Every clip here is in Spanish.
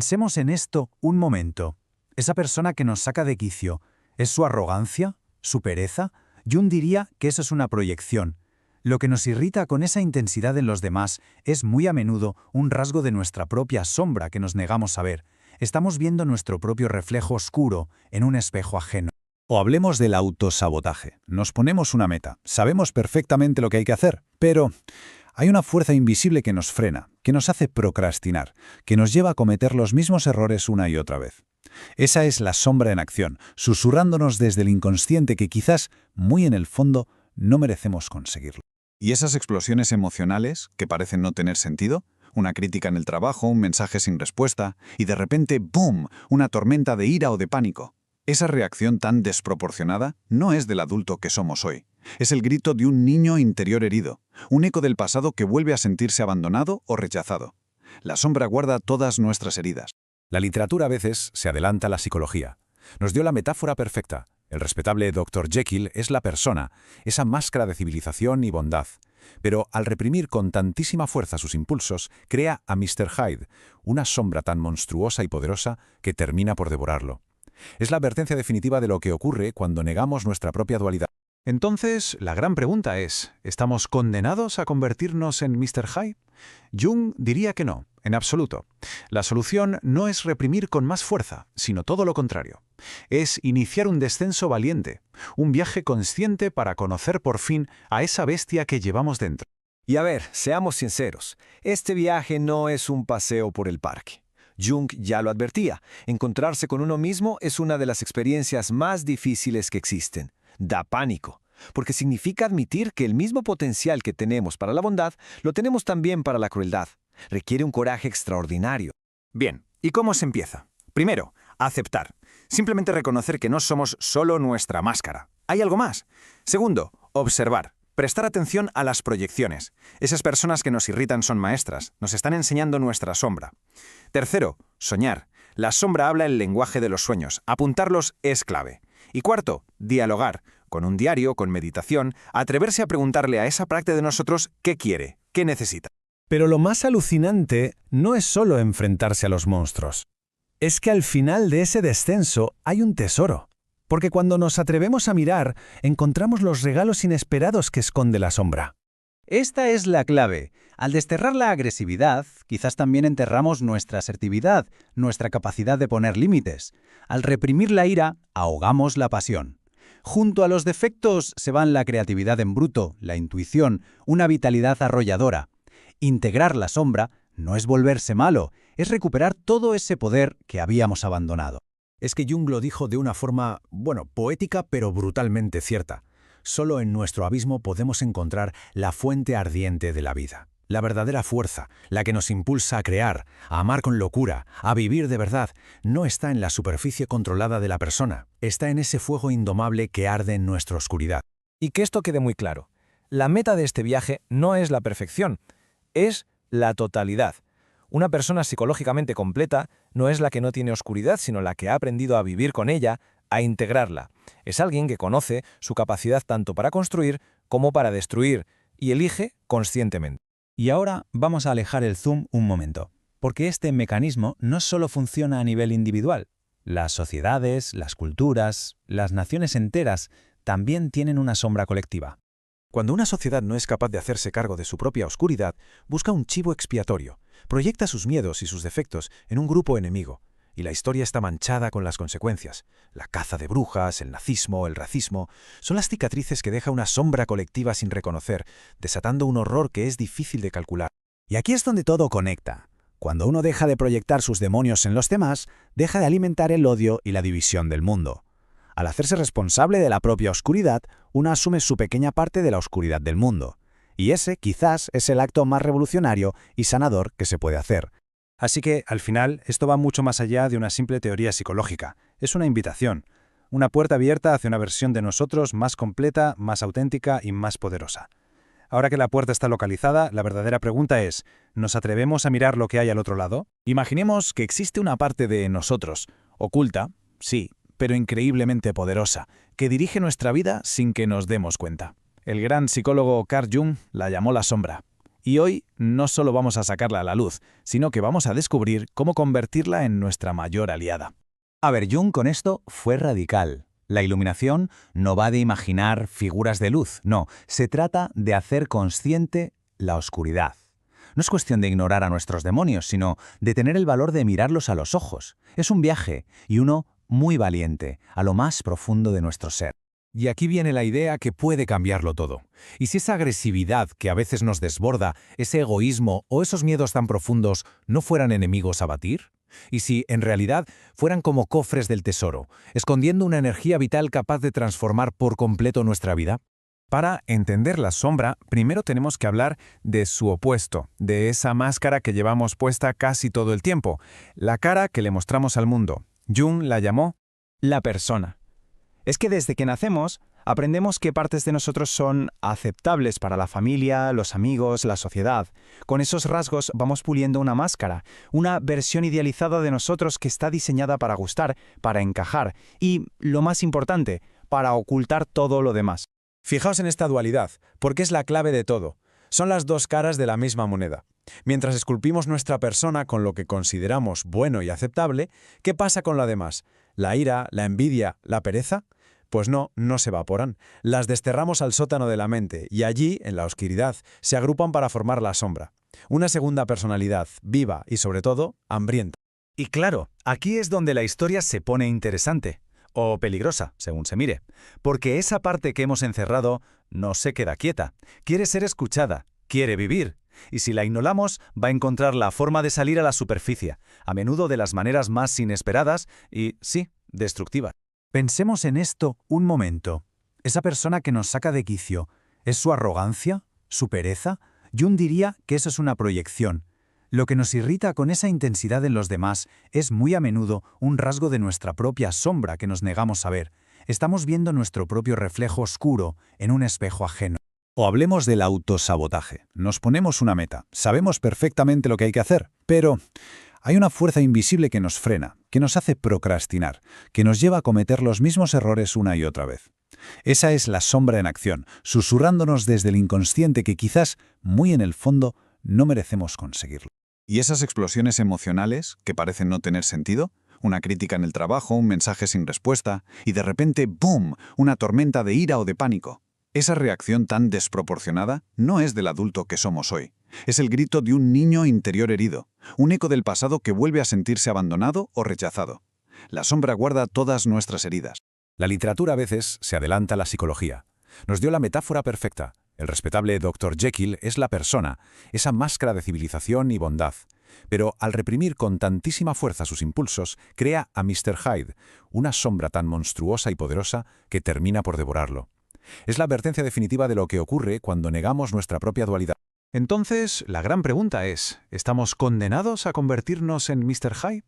Pensemos en esto un momento. Esa persona que nos saca de quicio, ¿es su arrogancia? ¿Su pereza? Jung diría que eso es una proyección. Lo que nos irrita con esa intensidad en los demás es muy a menudo un rasgo de nuestra propia sombra que nos negamos a ver. Estamos viendo nuestro propio reflejo oscuro en un espejo ajeno. O hablemos del autosabotaje. Nos ponemos una meta, sabemos perfectamente lo que hay que hacer, pero hay una fuerza invisible que nos frena, que nos hace procrastinar, que nos lleva a cometer los mismos errores una y otra vez. Esa es la sombra en acción, susurrándonos desde el inconsciente que quizás, muy en el fondo, no merecemos conseguirlo. ¿Y esas explosiones emocionales que parecen no tener sentido? Una crítica en el trabajo, un mensaje sin respuesta, y de repente, ¡boom!, una tormenta de ira o de pánico. Esa reacción tan desproporcionada no es del adulto que somos hoy. Es el grito de un niño interior herido, un eco del pasado que vuelve a sentirse abandonado o rechazado. La sombra guarda todas nuestras heridas. La literatura a veces se adelanta a la psicología. Nos dio la metáfora perfecta. El respetable Dr. Jekyll es la persona, esa máscara de civilización y bondad. Pero al reprimir con tantísima fuerza sus impulsos, crea a Mr. Hyde, una sombra tan monstruosa y poderosa que termina por devorarlo. Es la advertencia definitiva de lo que ocurre cuando negamos nuestra propia dualidad. Entonces, la gran pregunta es, ¿estamos condenados a convertirnos en Mr. Hyde? Jung diría que no, en absoluto. La solución no es reprimir con más fuerza, sino todo lo contrario. Es iniciar un descenso valiente, un viaje consciente para conocer por fin a esa bestia que llevamos dentro. Y a ver, seamos sinceros, este viaje no es un paseo por el parque. Jung ya lo advertía, encontrarse con uno mismo es una de las experiencias más difíciles que existen. Da pánico, porque significa admitir que el mismo potencial que tenemos para la bondad, lo tenemos también para la crueldad. Requiere un coraje extraordinario. Bien, ¿y cómo se empieza? Primero, aceptar. Simplemente reconocer que no somos solo nuestra máscara. ¿Hay algo más? Segundo, observar. Prestar atención a las proyecciones. Esas personas que nos irritan son maestras, nos están enseñando nuestra sombra. Tercero, soñar. La sombra habla el lenguaje de los sueños. Apuntarlos es clave. Y cuarto, dialogar. Con un diario, con meditación, atreverse a preguntarle a esa parte de nosotros qué quiere, qué necesita. Pero lo más alucinante no es solo enfrentarse a los monstruos. Es que al final de ese descenso hay un tesoro. Porque cuando nos atrevemos a mirar, encontramos los regalos inesperados que esconde la sombra. Esta es la clave. Al desterrar la agresividad, quizás también enterramos nuestra asertividad, nuestra capacidad de poner límites. Al reprimir la ira, ahogamos la pasión. Junto a los defectos se van la creatividad en bruto, la intuición, una vitalidad arrolladora. Integrar la sombra no es volverse malo, es recuperar todo ese poder que habíamos abandonado. Es que Jung lo dijo de una forma, poética pero brutalmente cierta. Solo en nuestro abismo podemos encontrar la fuente ardiente de la vida. La verdadera fuerza, la que nos impulsa a crear, a amar con locura, a vivir de verdad, no está en la superficie controlada de la persona, está en ese fuego indomable que arde en nuestra oscuridad. Y que esto quede muy claro. La meta de este viaje no es la perfección, es la totalidad. Una persona psicológicamente completa no es la que no tiene oscuridad, sino la que ha aprendido a vivir con ella, a integrarla. Es alguien que conoce su capacidad tanto para construir como para destruir, y elige conscientemente. Y ahora vamos a alejar el zoom un momento, porque este mecanismo no solo funciona a nivel individual. Las sociedades, las culturas, las naciones enteras también tienen una sombra colectiva. Cuando una sociedad no es capaz de hacerse cargo de su propia oscuridad, busca un chivo expiatorio, proyecta sus miedos y sus defectos en un grupo enemigo, y la historia está manchada con las consecuencias. La caza de brujas, el nazismo, el racismo, son las cicatrices que deja una sombra colectiva sin reconocer, desatando un horror que es difícil de calcular. Y aquí es donde todo conecta. Cuando uno deja de proyectar sus demonios en los demás, deja de alimentar el odio y la división del mundo. Al hacerse responsable de la propia oscuridad, uno asume su pequeña parte de la oscuridad del mundo. Y ese, quizás, es el acto más revolucionario y sanador que se puede hacer. Así que, al final, esto va mucho más allá de una simple teoría psicológica. Es una invitación, una puerta abierta hacia una versión de nosotros más completa, más auténtica y más poderosa. Ahora que la puerta está localizada, la verdadera pregunta es, ¿nos atrevemos a mirar lo que hay al otro lado? Imaginemos que existe una parte de nosotros, oculta, sí, pero increíblemente poderosa, que dirige nuestra vida sin que nos demos cuenta. El gran psicólogo Carl Jung la llamó la sombra. Y hoy no solo vamos a sacarla a la luz, sino que vamos a descubrir cómo convertirla en nuestra mayor aliada. A ver, Jung con esto fue radical. La iluminación no va de imaginar figuras de luz, no, se trata de hacer consciente la oscuridad. No es cuestión de ignorar a nuestros demonios, sino de tener el valor de mirarlos a los ojos. Es un viaje, y uno muy valiente, a lo más profundo de nuestro ser. Y aquí viene la idea que puede cambiarlo todo. ¿Y si esa agresividad que a veces nos desborda, ese egoísmo o esos miedos tan profundos no fueran enemigos a batir? ¿Y si, en realidad, fueran como cofres del tesoro, escondiendo una energía vital capaz de transformar por completo nuestra vida? Para entender la sombra, primero tenemos que hablar de su opuesto, de esa máscara que llevamos puesta casi todo el tiempo, la cara que le mostramos al mundo. Jung la llamó la persona. Es que desde que nacemos, aprendemos qué partes de nosotros son aceptables para la familia, los amigos, la sociedad. Con esos rasgos vamos puliendo una máscara, una versión idealizada de nosotros que está diseñada para gustar, para encajar y, lo más importante, para ocultar todo lo demás. Fijaos en esta dualidad, porque es la clave de todo. Son las dos caras de la misma moneda. Mientras esculpimos nuestra persona con lo que consideramos bueno y aceptable, ¿qué pasa con la demás? ¿La ira, la envidia, la pereza? Pues no se evaporan. Las desterramos al sótano de la mente y allí, en la oscuridad, se agrupan para formar la sombra. Una segunda personalidad, viva y, sobre todo, hambrienta. Y claro, aquí es donde la historia se pone interesante. O peligrosa, según se mire, porque esa parte que hemos encerrado no se queda quieta, quiere ser escuchada, quiere vivir, y si la ignoramos va a encontrar la forma de salir a la superficie, a menudo de las maneras más inesperadas y, sí, destructivas. Pensemos en esto un momento. Esa persona que nos saca de quicio, ¿es su arrogancia? ¿Su pereza? Jung diría que eso es una proyección. Lo que nos irrita con esa intensidad en los demás es muy a menudo un rasgo de nuestra propia sombra que nos negamos a ver. Estamos viendo nuestro propio reflejo oscuro en un espejo ajeno. O hablemos del autosabotaje. Nos ponemos una meta, sabemos perfectamente lo que hay que hacer, pero hay una fuerza invisible que nos frena, que nos hace procrastinar, que nos lleva a cometer los mismos errores una y otra vez. Esa es la sombra en acción, susurrándonos desde el inconsciente que quizás, muy en el fondo, no merecemos conseguirlo. ¿Y esas explosiones emocionales, que parecen no tener sentido? Una crítica en el trabajo, un mensaje sin respuesta, y de repente, ¡boom!, una tormenta de ira o de pánico. Esa reacción tan desproporcionada no es del adulto que somos hoy. Es el grito de un niño interior herido, un eco del pasado que vuelve a sentirse abandonado o rechazado. La sombra guarda todas nuestras heridas. La literatura a veces se adelanta a la psicología. Nos dio la metáfora perfecta. El respetable Dr. Jekyll es la persona, esa máscara de civilización y bondad. Pero al reprimir con tantísima fuerza sus impulsos, crea a Mr. Hyde, una sombra tan monstruosa y poderosa que termina por devorarlo. Es la advertencia definitiva de lo que ocurre cuando negamos nuestra propia dualidad. Entonces, la gran pregunta es, ¿estamos condenados a convertirnos en Mr. Hyde?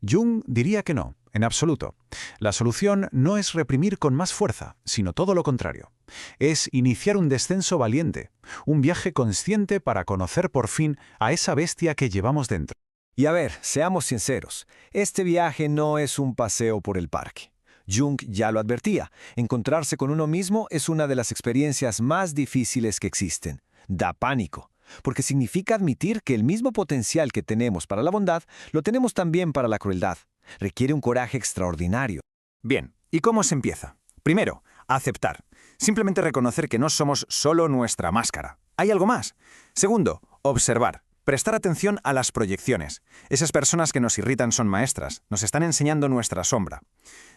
Jung diría que no, en absoluto. La solución no es reprimir con más fuerza, sino todo lo contrario. Es iniciar un descenso valiente, un viaje consciente para conocer por fin a esa bestia que llevamos dentro. Y a ver, seamos sinceros, este viaje no es un paseo por el parque. Jung ya lo advertía, encontrarse con uno mismo es una de las experiencias más difíciles que existen. Da pánico, porque significa admitir que el mismo potencial que tenemos para la bondad, lo tenemos también para la crueldad. Requiere un coraje extraordinario. Bien, ¿y cómo se empieza? Primero, aceptar. Simplemente reconocer que no somos solo nuestra máscara. Hay algo más. Segundo, observar. Prestar atención a las proyecciones. Esas personas que nos irritan son maestras, nos están enseñando nuestra sombra.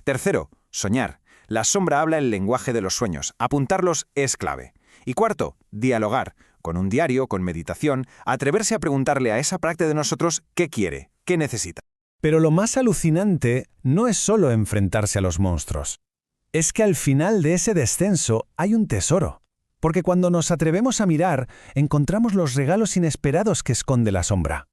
Tercero, soñar. La sombra habla el lenguaje de los sueños. Apuntarlos es clave. Y cuarto, dialogar. Con un diario, con meditación, atreverse a preguntarle a esa parte de nosotros qué quiere, qué necesita. Pero lo más alucinante no es solo enfrentarse a los monstruos. Es que al final de ese descenso hay un tesoro. Porque cuando nos atrevemos a mirar, encontramos los regalos inesperados que esconde la sombra.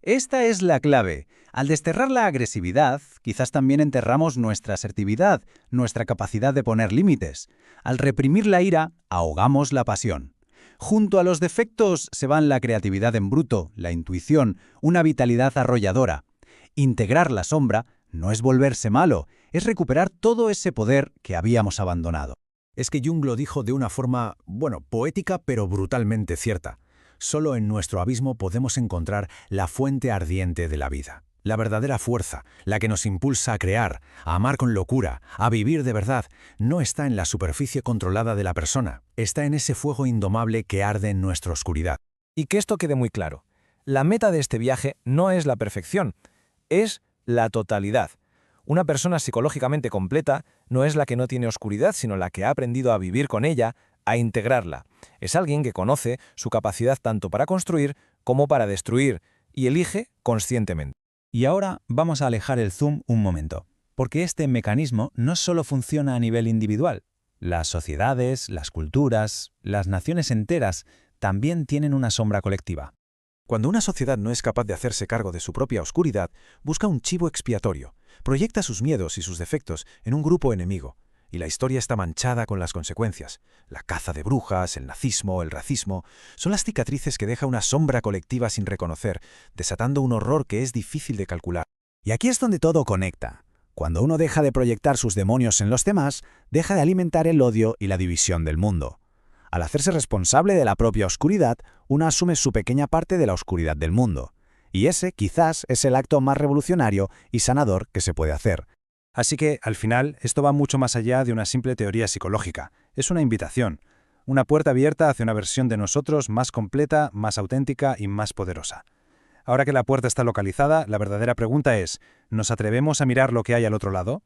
Esta es la clave. Al desterrar la agresividad, quizás también enterramos nuestra asertividad, nuestra capacidad de poner límites. Al reprimir la ira, ahogamos la pasión. Junto a los defectos se van la creatividad en bruto, la intuición, una vitalidad arrolladora. Integrar la sombra no es volverse malo, es recuperar todo ese poder que habíamos abandonado. Es que Jung lo dijo de una forma, poética pero brutalmente cierta. Solo en nuestro abismo podemos encontrar la fuente ardiente de la vida. La verdadera fuerza, la que nos impulsa a crear, a amar con locura, a vivir de verdad, no está en la superficie controlada de la persona, está en ese fuego indomable que arde en nuestra oscuridad. Y que esto quede muy claro. La meta de este viaje no es la perfección, es la totalidad. Una persona psicológicamente completa no es la que no tiene oscuridad, sino la que ha aprendido a vivir con ella, a integrarla. Es alguien que conoce su capacidad tanto para construir como para destruir, y elige conscientemente. Y ahora vamos a alejar el zoom un momento, porque este mecanismo no solo funciona a nivel individual. Las sociedades, las culturas, las naciones enteras también tienen una sombra colectiva. Cuando una sociedad no es capaz de hacerse cargo de su propia oscuridad, busca un chivo expiatorio, proyecta sus miedos y sus defectos en un grupo enemigo, y la historia está manchada con las consecuencias. La caza de brujas, el nazismo, el racismo, son las cicatrices que deja una sombra colectiva sin reconocer, desatando un horror que es difícil de calcular. Y aquí es donde todo conecta. Cuando uno deja de proyectar sus demonios en los demás, deja de alimentar el odio y la división del mundo. Al hacerse responsable de la propia oscuridad, uno asume su pequeña parte de la oscuridad del mundo. Y ese, quizás, es el acto más revolucionario y sanador que se puede hacer. Así que, al final, esto va mucho más allá de una simple teoría psicológica. Es una invitación, una puerta abierta hacia una versión de nosotros más completa, más auténtica y más poderosa. Ahora que la puerta está localizada, la verdadera pregunta es, ¿nos atrevemos a mirar lo que hay al otro lado?